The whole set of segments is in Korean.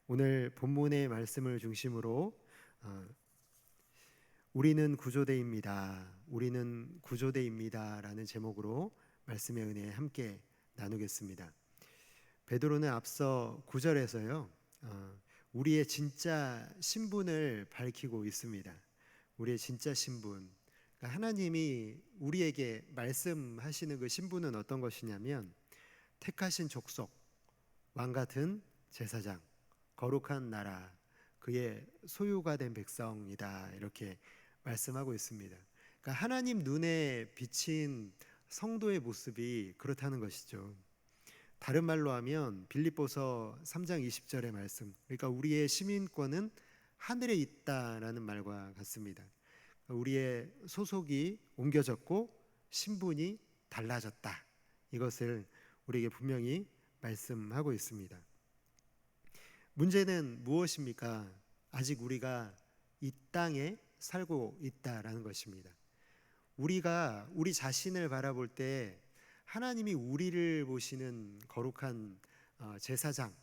오늘 본문의 말씀을 중심으로 우리는 구조대입니다. 우리는 구조대입니다라는 제목으로 말씀의 은혜 함께 나누겠습니다. 베드로는 앞서 9절에서요. 우리의 진짜 신분을 밝히고 있습니다. 우리의 진짜 신분. 그러니까 하나님이 우리에게 말씀하시는 그 신분은 어떤 것이냐면 택하신 족속, 왕 같은 제사장, 거룩한 나라, 그의 소유가 된 백성이다, 이렇게 말씀하고 있습니다. 그러니까 하나님 눈에 비친 성도의 모습이 그렇다는 것이죠. 다른 말로 하면 빌립보서 3장 20절의 말씀, 그러니까 우리의 시민권은 하늘에 있다라는 말과 같습니다. 우리의 소속이 옮겨졌고 신분이 달라졌다, 이것을 우리에게 분명히 말씀하고 있습니다. 문제는 무엇입니까? 아직 우리가 이 땅에 살고 있다라는 것입니다. 우리가 우리 자신을 바라볼 때 하나님이 우리를 보시는 거룩한 제사장,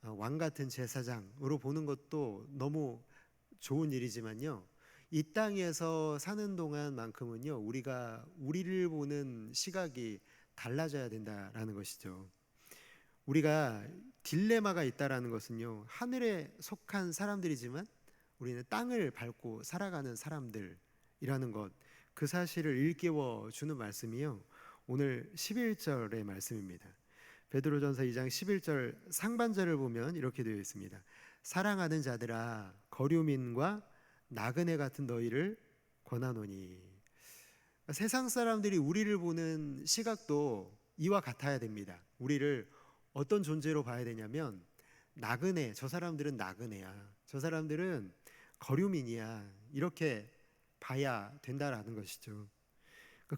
왕 같은 제사장으로 보는 것도 너무 좋은 일이지만요, 이 땅에서 사는 동안만큼은요, 우리가 우리를 보는 시각이 달라져야 된다라는 것이죠. 우리가 딜레마가 있다라는 것은요, 하늘에 속한 사람들이지만 우리는 땅을 밟고 살아가는 사람들이라는 것, 그 사실을 일깨워 주는 말씀이요, 오늘 11절의 말씀입니다. 베드로전서 2장 11절 상반절을 보면 이렇게 되어 있습니다. 사랑하는 자들아, 거류민과 나그네 같은 너희를 권하노니. 세상 사람들이 우리를 보는 시각도 이와 같아야 됩니다. 우리를 어떤 존재로 봐야 되냐면 나그네, 저 사람들은 나그네야, 저 사람들은 거류민이야, 이렇게 봐야 된다라는 것이죠.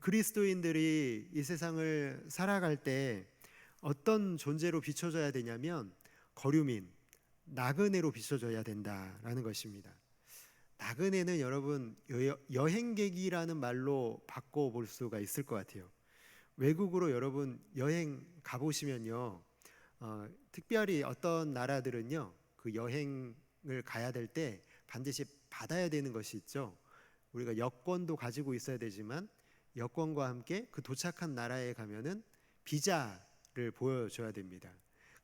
그리스도인들이 이 세상을 살아갈 때 어떤 존재로 비춰져야 되냐면 거류민, 나그네로 비춰져야 된다라는 것입니다. 나그네는 여러분 여행객이라는 말로 바꿔볼 수가 있을 것 같아요. 외국으로 여러분 여행 가보시면요, 특별히 어떤 나라들은요, 그 여행을 가야 될 때 반드시 받아야 되는 것이 있죠. 우리가 여권도 가지고 있어야 되지만 여권과 함께 그 도착한 나라에 가면은 비자를 보여줘야 됩니다.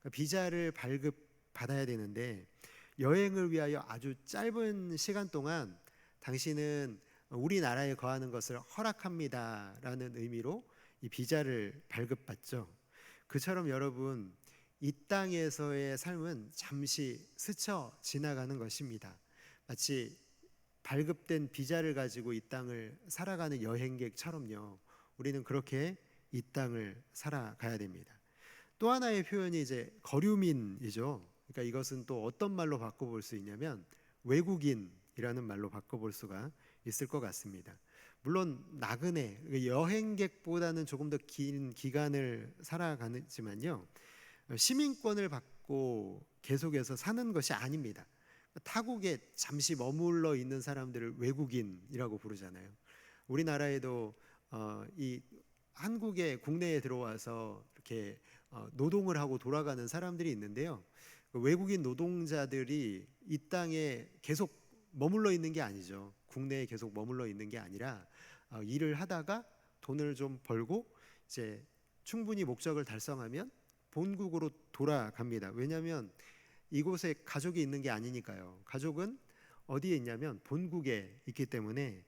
그러니까 비자를 발급받아야 되는데, 여행을 위하여 아주 짧은 시간 동안 당신은 우리나라에 거하는 것을 허락합니다라는 의미로 이 비자를 발급받죠. 그처럼 여러분, 이 땅에서의 삶은 잠시 스쳐 지나가는 것입니다. 마치 발급된 비자를 가지고 이 땅을 살아가는 여행객처럼요, 우리는 그렇게 이 땅을 살아가야 됩니다. 또 하나의 표현이 이제 거류민이죠. 그러니까 이것은 또 어떤 말로 바꿔볼 수 있냐면 외국인이라는 말로 바꿔볼 수가 있을 것 같습니다. 물론 나그네, 여행객보다는 조금 더 긴 기간을 살아가지만요, 시민권을 받고 계속해서 사는 것이 아닙니다. 타국에 잠시 머물러 있는 사람들을 외국인이라고 부르잖아요. 우리나라에도 이 한국의 국내에 들어와서 이렇게 노동을 하고 돌아가는 사람들이 있는데요, 외국인 노동자들이 이 땅에 계속 머물러 있는 게 아니죠. 국내에 계속 머물러 있는 게 아니라 일을 하다가 돈을 좀 벌고 이제 충분히 목적을 달성하면 본국으로 돌아갑니다. 왜냐하면 이곳에 가족이 있는 게 아니니까요. 가족은 어디에 있냐면 본국에 있기 때문에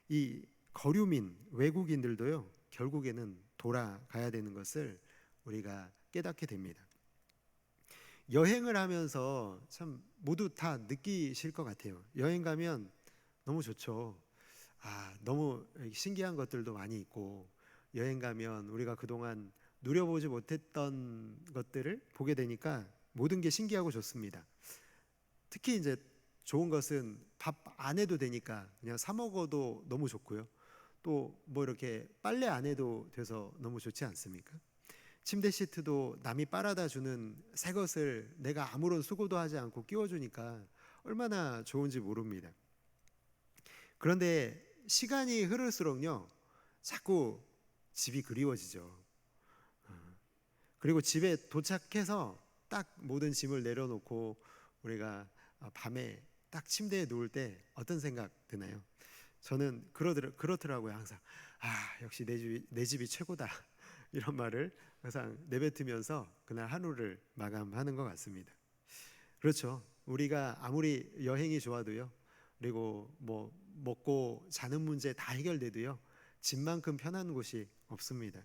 이 거류민, 외국인들도요, 결국에는 돌아가야 되는 것을 우리가 깨닫게 됩니다. 여행을 하면서 참 모두 다 느끼실 것 같아요. 여행 가면 너무 좋죠. 너무 신기한 것들도 많이 있고, 여행 가면 우리가 그동안 누려보지 못했던 것들을 보게 되니까 모든 게 신기하고 좋습니다. 특히 이제 좋은 것은 밥 안 해도 되니까 그냥 사 먹어도 너무 좋고요. 또 뭐 이렇게 빨래 안 해도 돼서 너무 좋지 않습니까? 침대 시트도 남이 빨아다 주는 새 것을 내가 아무런 수고도 하지 않고 끼워주니까 얼마나 좋은지 모릅니다. 그런데 시간이 흐를수록요, 자꾸 집이 그리워지죠. 그리고 집에 도착해서 딱 모든 짐을 내려놓고 우리가 밤에 딱 침대에 누울 때 어떤 생각 드나요? 저는 그렇더라고요. 항상 역시 내 집이 최고다 이런 말을 항상 내뱉으면서 그날 하루를 마감하는 것 같습니다. 그렇죠. 우리가 아무리 여행이 좋아도요, 그리고 뭐 먹고 자는 문제 다 해결돼도요, 집만큼 편한 곳이 없습니다.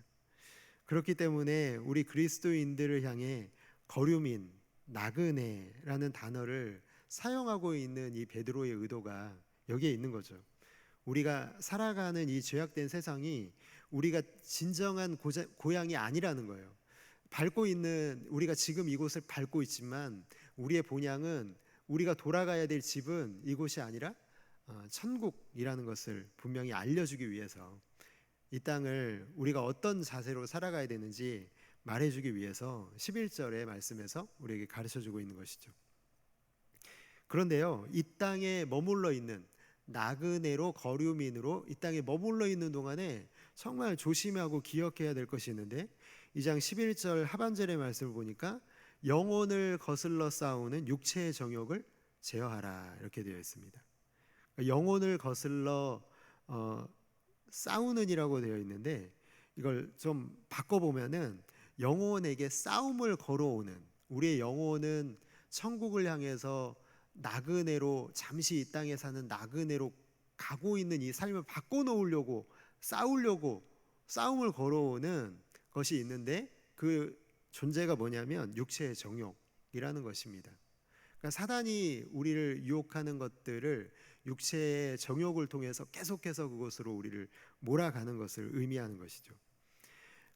그렇기 때문에 우리 그리스도인들을 향해 거류민, 나그네라는 단어를 사용하고 있는 이 베드로의 의도가 여기에 있는 거죠. 우리가 살아가는 이 죄악된 세상이 우리가 진정한 고향이 아니라는 거예요. 우리가 지금 이곳을 밟고 있지만 우리의 본향은, 우리가 돌아가야 될 집은 이곳이 아니라 천국이라는 것을 분명히 알려주기 위해서 이 땅을 우리가 어떤 자세로 살아가야 되는지 말해주기 위해서 11절의 말씀에서 우리에게 가르쳐주고 있는 것이죠. 그런데요, 이 땅에 머물러 있는 나그네로, 거류민으로 이 땅에 머물러 있는 동안에 정말 조심하고 기억해야 될 것이 있는데, 2장 11절 하반절의 말씀을 보니까 영혼을 거슬러 싸우는 육체의 정욕을 제어하라 이렇게 되어 있습니다. 영혼을 거슬러 싸우는이라고 되어 있는데, 이걸 좀 바꿔보면은 영혼에게 싸움을 걸어오는, 우리의 영혼은 천국을 향해서 나그네로, 잠시 이 땅에 사는 나그네로 가고 있는 이 삶을 바꿔놓으려고 싸움을 걸어오는 것이 있는데, 그 존재가 뭐냐면 육체의 정욕이라는 것입니다. 그러니까 사단이 우리를 유혹하는 것들을 육체의 정욕을 통해서 계속해서 그곳으로 우리를 몰아가는 것을 의미하는 것이죠.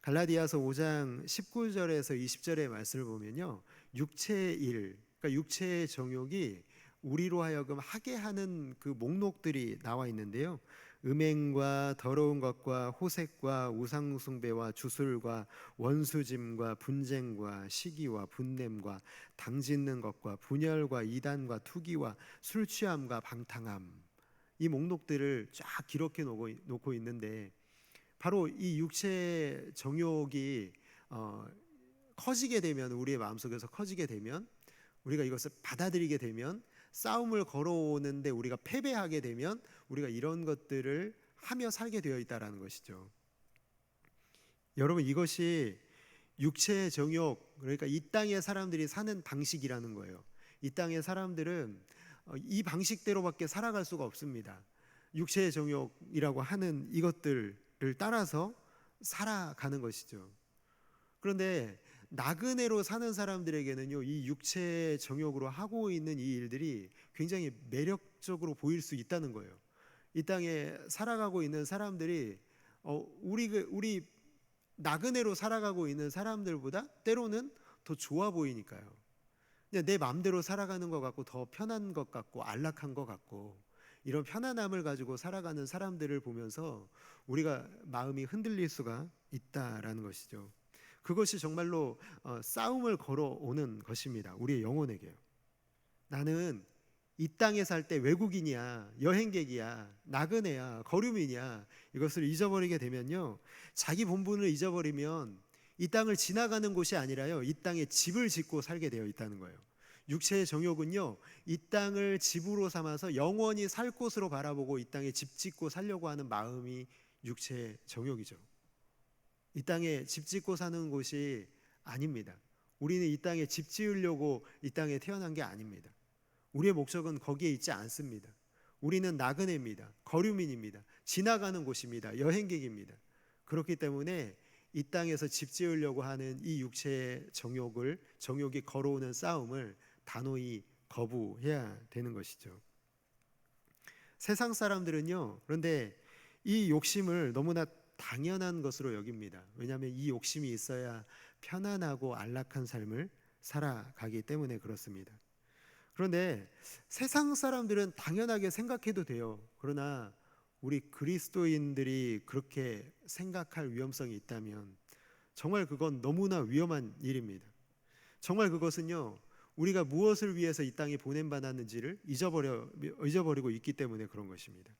갈라디아서 5장 19절에서 20절의 말씀을 보면요, 육체의 일, 그러니까 육체의 정욕이 우리로 하여금 하게 하는 그 목록들이 나와 있는데요, 음행과 더러운 것과 호색과 우상숭배와 주술과 원수짐과 분쟁과 시기와 분냄과 당짓는 것과 분열과 이단과 투기와 술 취함과 방탕함, 이 목록들을 쫙 기록해 놓고 있는데, 바로 이 육체의 정욕이 커지게 되면, 우리의 마음속에서 커지게 되면, 우리가 이것을 받아들이게 되면, 싸움을 걸어오는데 우리가 패배하게 되면 우리가 이런 것들을 하며 살게 되어 있다라는 것이죠. 여러분, 이것이 육체의 정욕, 그러니까 이 땅의 사람들이 사는 방식이라는 거예요. 이 땅의 사람들은 이 방식대로밖에 살아갈 수가 없습니다. 육체의 정욕이라고 하는 이것들을 따라서 살아가는 것이죠. 그런데 나그네로 사는 사람들에게는요, 이 육체의 정욕으로 하고 있는 이 일들이 굉장히 매력적으로 보일 수 있다는 거예요. 이 땅에 살아가고 있는 사람들이 우리 나그네로 살아가고 있는 사람들보다 때로는 더 좋아 보이니까요. 그냥 내 마음대로 살아가는 것 같고, 더 편한 것 같고, 안락한 것 같고, 이런 편안함을 가지고 살아가는 사람들을 보면서 우리가 마음이 흔들릴 수가 있다라는 것이죠. 그것이 정말로 싸움을 걸어오는 것입니다. 우리의 영혼에게요. 나는 이 땅에 살 때 외국인이야, 여행객이야, 나그네야, 거류민이야, 이것을 잊어버리게 되면요, 자기 본분을 잊어버리면 이 땅을 지나가는 곳이 아니라요, 이 땅에 집을 짓고 살게 되어 있다는 거예요. 육체의 정욕은요, 이 땅을 집으로 삼아서 영원히 살 곳으로 바라보고 이 땅에 집 짓고 살려고 하는 마음이 육체의 정욕이죠. 이 땅에 집 짓고 사는 곳이 아닙니다. 우리는 이 땅에 집 지으려고 이 땅에 태어난 게 아닙니다. 우리의 목적은 거기에 있지 않습니다. 우리는 나그네입니다. 거류민입니다. 지나가는 곳입니다. 여행객입니다. 그렇기 때문에 이 땅에서 집 지으려고 하는 이 육체의 정욕이 걸어오는 싸움을 단호히 거부해야 되는 것이죠. 세상 사람들은요, 그런데 이 욕심을 너무나 당연한 것으로 여깁니다. 왜냐하면 이 욕심이 있어야 편안하고 안락한 삶을 살아가기 때문에 그렇습니다. 그런데 세상 사람들은 당연하게 생각해도 돼요. 그러나 우리 그리스도인들이 그렇게 생각할 위험성이 있다면 정말 그건 너무나 위험한 일입니다. 정말 그것은요, 우리가 무엇을 위해서 이 땅에 보냄받았는지를 잊어버리고 있기 때문에 그런 것입니다.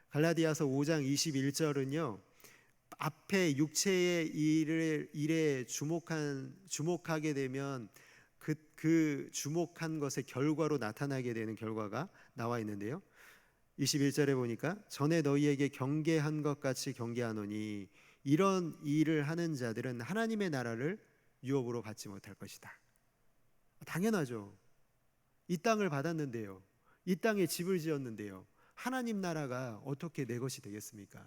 갈라디아서 5장 21절은요, 앞에 육체의 일에 주목하게 되면 그 그 주목한 것의 결과로 나타나게 되는 결과가 나와 있는데요. 21절에 보니까 전에 너희에게 경계한 것 같이 경계하노니 이런 일을 하는 자들은 하나님의 나라를 유업으로 받지 못할 것이다. 당연하죠. 이 땅을 받았는데요, 이 땅에 집을 지었는데요, 하나님 나라가 어떻게 내 것이 되겠습니까?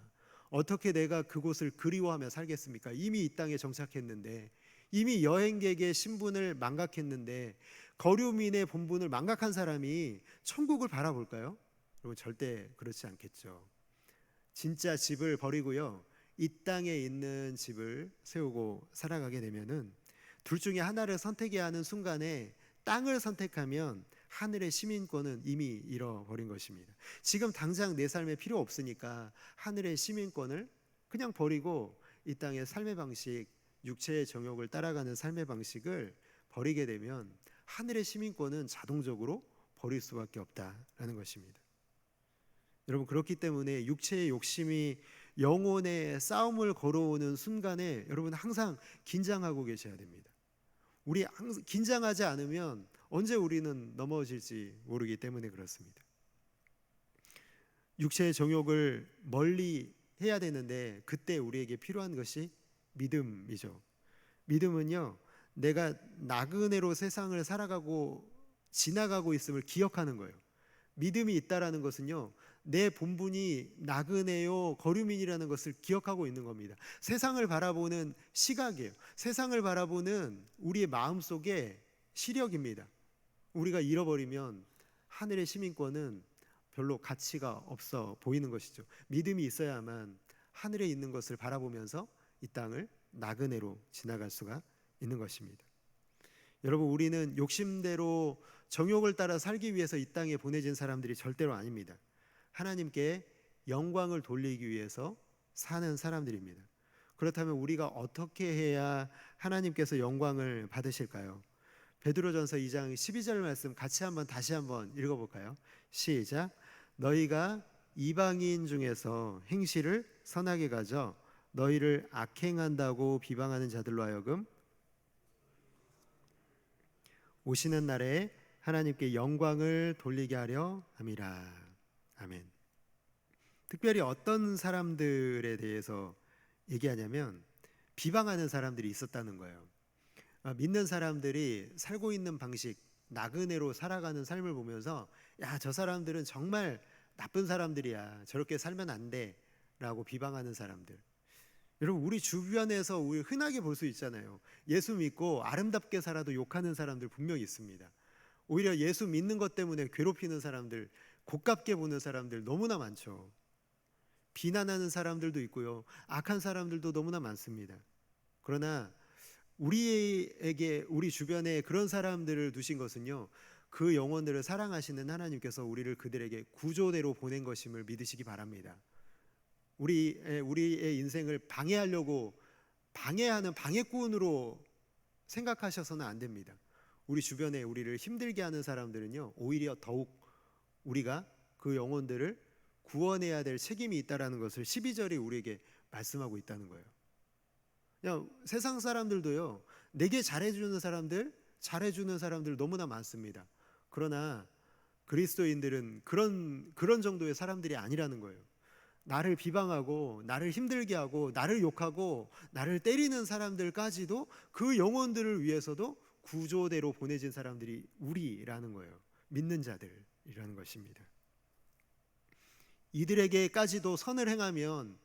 어떻게 내가 그곳을 그리워하며 살겠습니까? 이미 이 땅에 정착했는데, 이미 여행객의 신분을 망각했는데, 거류민의 본분을 망각한 사람이 천국을 바라볼까요? 여러분, 절대 그렇지 않겠죠. 진짜 집을 버리고요, 이 땅에 있는 집을 세우고 살아가게 되면은 둘 중에 하나를 선택해야 하는 순간에 땅을 선택하면 하늘의 시민권은 이미 잃어버린 것입니다. 지금 당장 내 삶에 필요 없으니까 하늘의 시민권을 그냥 버리고 이 땅의 삶의 방식, 육체의 정욕을 따라가는 삶의 방식을 버리게 되면 하늘의 시민권은 자동적으로 버릴 수밖에 없다라는 것입니다. 여러분, 그렇기 때문에 육체의 욕심이 영혼의 싸움을 걸어오는 순간에 여러분 항상 긴장하고 계셔야 됩니다. 우리 항상 긴장하지 않으면 언제 우리는 넘어질지 모르기 때문에 그렇습니다. 육체의 정욕을 멀리 해야 되는데 그때 우리에게 필요한 것이 믿음이죠. 믿음은요, 내가 나그네로 세상을 살아가고 지나가고 있음을 기억하는 거예요. 믿음이 있다라는 것은요, 내 본분이 나그네요 거류민이라는 것을 기억하고 있는 겁니다. 세상을 바라보는 시각이에요. 세상을 바라보는 우리의 마음속의 시력입니다. 우리가 잃어버리면 하늘의 시민권은 별로 가치가 없어 보이는 것이죠. 믿음이 있어야만 하늘에 있는 것을 바라보면서 이 땅을 나그네로 지나갈 수가 있는 것입니다. 여러분, 우리는 욕심대로 정욕을 따라 살기 위해서 이 땅에 보내진 사람들이 절대로 아닙니다. 하나님께 영광을 돌리기 위해서 사는 사람들입니다. 그렇다면 우리가 어떻게 해야 하나님께서 영광을 받으실까요? 베드로전서 2장 12절 말씀 같이 다시 한번 읽어볼까요? 시작. 너희가 이방인 중에서 행실을 선하게 가져 너희를 악행한다고 비방하는 자들로 하여금 오시는 날에 하나님께 영광을 돌리게 하려 함이라. 아멘. 특별히 어떤 사람들에 대해서 얘기하냐면 비방하는 사람들이 있었다는 거예요. 믿는 사람들이 살고 있는 방식, 나그네로 살아가는 삶을 보면서 야, 저 사람들은 정말 나쁜 사람들이야, 저렇게 살면 안 돼 라고 비방하는 사람들. 여러분, 우리 주변에서 우리 흔하게 볼 수 있잖아요. 예수 믿고 아름답게 살아도 욕하는 사람들 분명히 있습니다. 오히려 예수 믿는 것 때문에 괴롭히는 사람들, 고깝게 보는 사람들 너무나 많죠. 비난하는 사람들도 있고요, 악한 사람들도 너무나 많습니다. 그러나 우리에게, 우리 주변에 그런 사람들을 두신 것은요, 그 영혼들을 사랑하시는 하나님께서 우리를 그들에게 구조대로 보낸 것임을 믿으시기 바랍니다. 우리의 인생을 방해하려고 방해하는 방해꾼으로 생각하셔서는 안 됩니다. 우리 주변에 우리를 힘들게 하는 사람들은요, 오히려 더욱 우리가 그 영혼들을 구원해야 될 책임이 있다라는 것을 12절이 우리에게 말씀하고 있다는 거예요. 그냥 세상 사람들도요, 내게 잘해주는 사람들 너무나 많습니다. 그러나 그리스도인들은 그런 정도의 사람들이 아니라는 거예요. 나를 비방하고 나를 힘들게 하고 나를 욕하고 나를 때리는 사람들까지도 그 영혼들을 위해서도 구조대로 보내진 사람들이 우리라는 거예요. 믿는 자들이라는 것입니다. 이들에게까지도 선을 행하면,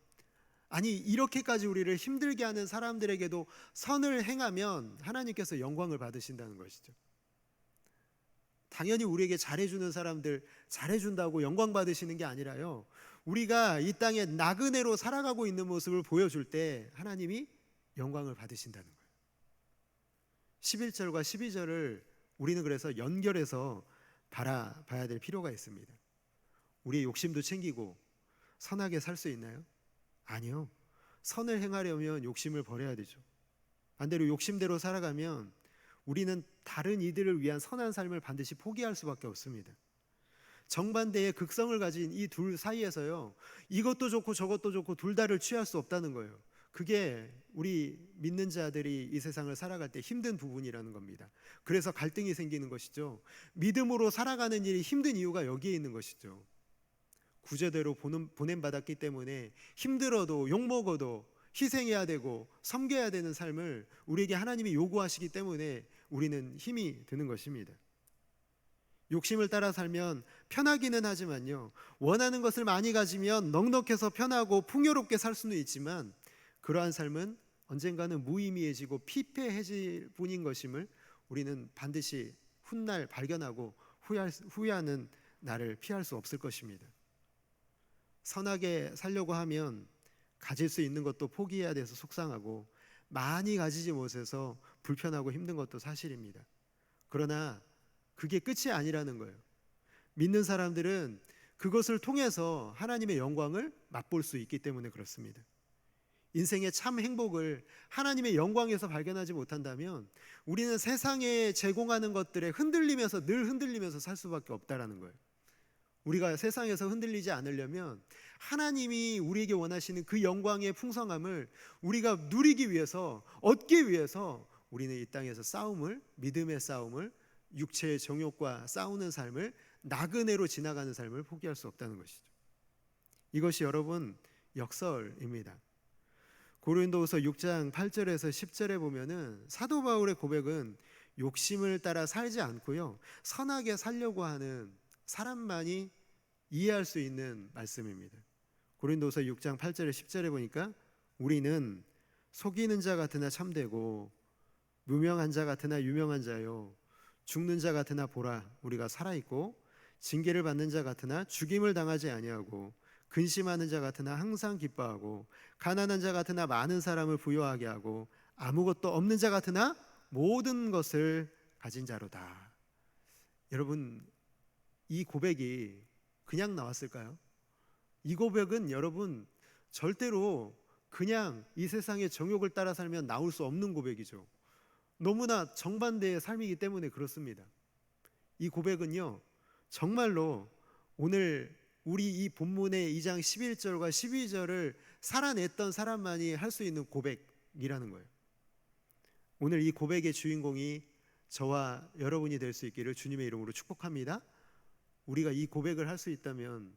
아니 이렇게까지 우리를 힘들게 하는 사람들에게도 선을 행하면 하나님께서 영광을 받으신다는 것이죠. 당연히 우리에게 잘해주는 사람들 잘해준다고 영광 받으시는 게 아니라요, 우리가 이 땅에 나그네로 살아가고 있는 모습을 보여줄 때 하나님이 영광을 받으신다는 거예요. 11절과 12절을 우리는 그래서 연결해서 바라봐야 될 필요가 있습니다. 우리의 욕심도 챙기고 선하게 살 수 있나요? 아니요. 선을 행하려면 욕심을 버려야 되죠. 반대로 욕심대로 살아가면 우리는 다른 이들을 위한 선한 삶을 반드시 포기할 수밖에 없습니다. 정반대의 극성을 가진 이 둘 사이에서요, 이것도 좋고 저것도 좋고 둘 다를 취할 수 없다는 거예요. 그게 우리 믿는 자들이 이 세상을 살아갈 때 힘든 부분이라는 겁니다. 그래서 갈등이 생기는 것이죠. 믿음으로 살아가는 일이 힘든 이유가 여기에 있는 것이죠. 구제대로 보냄받았기 때문에 힘들어도 욕먹어도 희생해야 되고 섬겨야 되는 삶을 우리에게 하나님이 요구하시기 때문에 우리는 힘이 드는 것입니다. 욕심을 따라 살면 편하기는 하지만요, 원하는 것을 많이 가지면 넉넉해서 편하고 풍요롭게 살 수는 있지만 그러한 삶은 언젠가는 무의미해지고 피폐해질 뿐인 것임을 우리는 반드시 훗날 발견하고 후회하는 날을 피할 수 없을 것입니다. 선하게 살려고 하면 가질 수 있는 것도 포기해야 돼서 속상하고 많이 가지지 못해서 불편하고 힘든 것도 사실입니다. 그러나 그게 끝이 아니라는 거예요. 믿는 사람들은 그것을 통해서 하나님의 영광을 맛볼 수 있기 때문에 그렇습니다. 인생의 참 행복을 하나님의 영광에서 발견하지 못한다면 우리는 세상에 제공하는 것들에 늘 흔들리면서 살 수밖에 없다라는 거예요. 우리가 세상에서 흔들리지 않으려면 하나님이 우리에게 원하시는 그 영광의 풍성함을 우리가 누리기 위해서, 얻기 위해서 우리는 이 땅에서 믿음의 싸움을, 육체의 정욕과 싸우는 삶을, 나그네로 지나가는 삶을 포기할 수 없다는 것이죠. 이것이 여러분 역설입니다. 고린도후서 6장 8절에서 10절에 보면은 사도 바울의 고백은 욕심을 따라 살지 않고요, 선하게 살려고 하는 사람만이 이해할 수 있는 말씀입니다. 고린도서 6장 8절에 10절에 보니까 우리는 속이는 자 같으나 참되고 무명한 자 같으나 유명한 자요, 죽는 자 같으나 보라 우리가 살아있고, 징계를 받는 자 같으나 죽임을 당하지 아니하고, 근심하는 자 같으나 항상 기뻐하고, 가난한 자 같으나 많은 사람을 부유하게 하고, 아무것도 없는 자 같으나 모든 것을 가진 자로다. 여러분, 이 고백이 그냥 나왔을까요? 이 고백은 여러분 절대로 그냥 이 세상의 정욕을 따라 살면 나올 수 없는 고백이죠. 너무나 정반대의 삶이기 때문에 그렇습니다. 이 고백은요, 정말로 오늘 우리 이 본문의 2장 11절과 12절을 살아냈던 사람만이 할 수 있는 고백이라는 거예요. 오늘 이 고백의 주인공이 저와 여러분이 될 수 있기를 주님의 이름으로 축복합니다. 우리가 이 고백을 할 수 있다면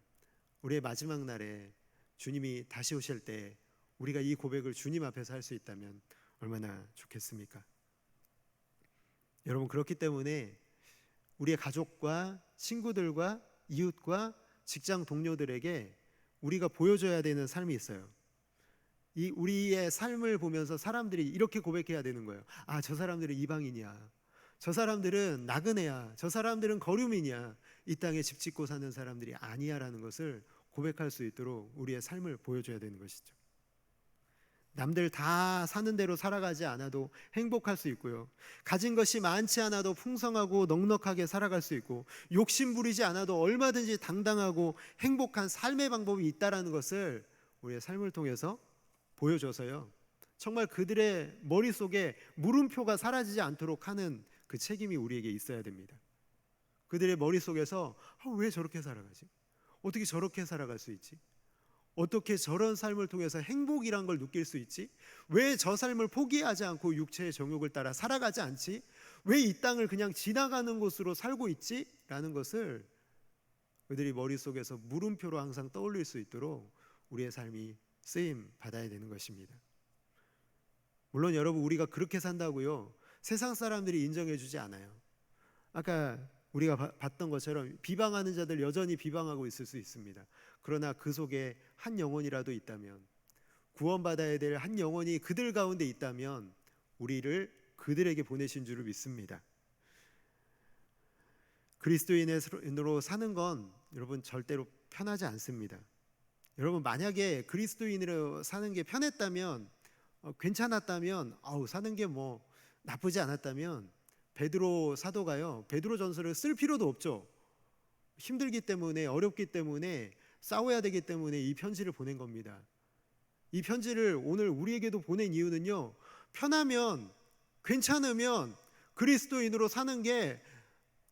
우리의 마지막 날에 주님이 다시 오실 때 우리가 이 고백을 주님 앞에서 할 수 있다면 얼마나 좋겠습니까? 여러분, 그렇기 때문에 우리의 가족과 친구들과 이웃과 직장 동료들에게 우리가 보여줘야 되는 삶이 있어요. 이 우리의 삶을 보면서 사람들이 이렇게 고백해야 되는 거예요. 아, 저 사람들은 이방인이야, 저 사람들은 나그네야, 저 사람들은 거류민이야, 이 땅에 집 짓고 사는 사람들이 아니야 라는 것을 고백할 수 있도록 우리의 삶을 보여줘야 되는 것이죠. 남들 다 사는 대로 살아가지 않아도 행복할 수 있고요, 가진 것이 많지 않아도 풍성하고 넉넉하게 살아갈 수 있고, 욕심 부리지 않아도 얼마든지 당당하고 행복한 삶의 방법이 있다라는 것을 우리의 삶을 통해서 보여줘서요, 정말 그들의 머릿속에 물음표가 사라지지 않도록 하는 그 책임이 우리에게 있어야 됩니다. 그들의 머릿속에서 왜 저렇게 살아가지? 어떻게 저렇게 살아갈 수 있지? 어떻게 저런 삶을 통해서 행복이란 걸 느낄 수 있지? 왜 저 삶을 포기하지 않고 육체의 정욕을 따라 살아가지 않지? 왜 이 땅을 그냥 지나가는 곳으로 살고 있지? 라는 것을 그들이 머릿속에서 물음표로 항상 떠올릴 수 있도록 우리의 삶이 쓰임 받아야 되는 것입니다. 물론 여러분, 우리가 그렇게 산다고요 세상 사람들이 인정해 주지 않아요. 아까 우리가 봤던 것처럼 비방하는 자들 여전히 비방하고 있을 수 있습니다. 그러나 그 속에 한 영혼이라도 있다면, 구원받아야 될 한 영혼이 그들 가운데 있다면 우리를 그들에게 보내신 줄을 믿습니다. 그리스도인으로 사는 건 여러분 절대로 편하지 않습니다. 여러분, 만약에 그리스도인으로 사는 게 편했다면, 괜찮았다면, 사는 게 뭐 나쁘지 않았다면 베드로 사도가요, 베드로 전서를 쓸 필요도 없죠. 힘들기 때문에, 어렵기 때문에, 싸워야 되기 때문에 이 편지를 보낸 겁니다. 이 편지를 오늘 우리에게도 보낸 이유는요, 편하면, 괜찮으면, 그리스도인으로 사는 게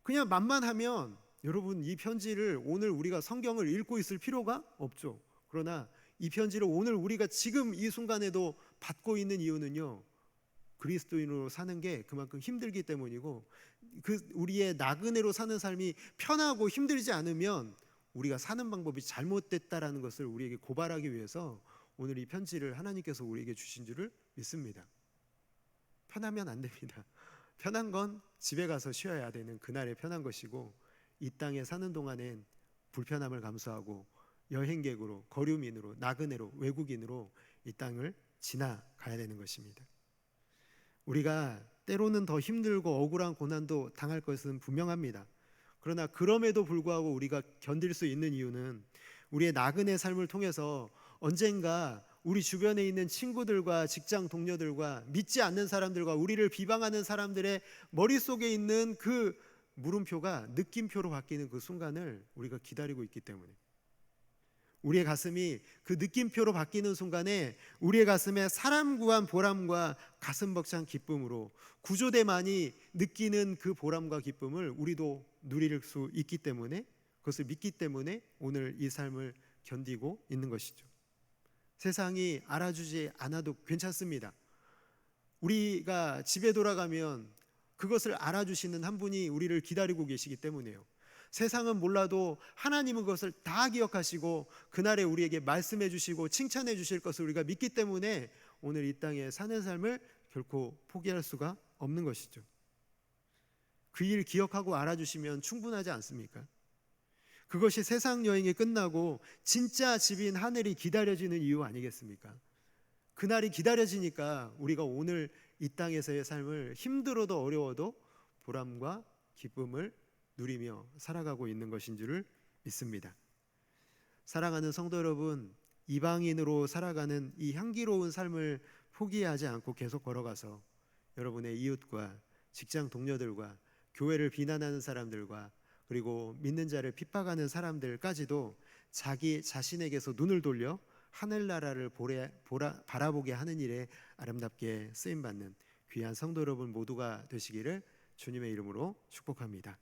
그냥 만만하면 여러분, 이 편지를 오늘 우리가 성경을 읽고 있을 필요가 없죠. 그러나 이 편지를 오늘 우리가 지금 이 순간에도 받고 있는 이유는요, 그리스도인으로 사는 게 그만큼 힘들기 때문이고, 우리의 나그네로 사는 삶이 편하고 힘들지 않으면 우리가 사는 방법이 잘못됐다라는 것을 우리에게 고발하기 위해서 오늘 이 편지를 하나님께서 우리에게 주신 줄을 믿습니다. 편하면 안 됩니다. 편한 건 집에 가서 쉬어야 되는 그날에 편한 것이고, 이 땅에 사는 동안엔 불편함을 감수하고 여행객으로, 거류민으로, 나그네로, 외국인으로 이 땅을 지나가야 되는 것입니다. 우리가 때로는 더 힘들고 억울한 고난도 당할 것은 분명합니다. 그러나 그럼에도 불구하고 우리가 견딜 수 있는 이유는 우리의 나그네 삶을 통해서 언젠가 우리 주변에 있는 친구들과 직장 동료들과 믿지 않는 사람들과 우리를 비방하는 사람들의 머릿속에 있는 그 물음표가 느낌표로 바뀌는 그 순간을 우리가 기다리고 있기 때문에, 우리의 가슴이 그 느낌표로 바뀌는 순간에 우리의 가슴에 사람 구한 보람과 가슴 벅찬 기쁨으로 구조대만이 느끼는 그 보람과 기쁨을 우리도 누릴 수 있기 때문에, 그것을 믿기 때문에 오늘 이 삶을 견디고 있는 것이죠. 세상이 알아주지 않아도 괜찮습니다. 우리가 집에 돌아가면 그것을 알아주시는 한 분이 우리를 기다리고 계시기 때문이에요. 세상은 몰라도 하나님은 그것을 다 기억하시고 그날에 우리에게 말씀해 주시고 칭찬해 주실 것을 우리가 믿기 때문에 오늘 이 땅에 사는 삶을 결코 포기할 수가 없는 것이죠. 그 일 기억하고 알아주시면 충분하지 않습니까? 그것이 세상 여행이 끝나고 진짜 집인 하늘이 기다려지는 이유 아니겠습니까? 그날이 기다려지니까 우리가 오늘 이 땅에서의 삶을 힘들어도 어려워도 보람과 기쁨을 누리며 살아가고 있는 것인 줄을 믿습니다. 사랑하는 성도 여러분, 이방인으로 살아가는 이 향기로운 삶을 포기하지 않고 계속 걸어가서 여러분의 이웃과 직장 동료들과 교회를 비난하는 사람들과 그리고 믿는 자를 핍박하는 사람들까지도 자기 자신에게서 눈을 돌려 하늘나라를 바라보게 하는 일에 아름답게 쓰임받는 귀한 성도 여러분 모두가 되시기를 주님의 이름으로 축복합니다.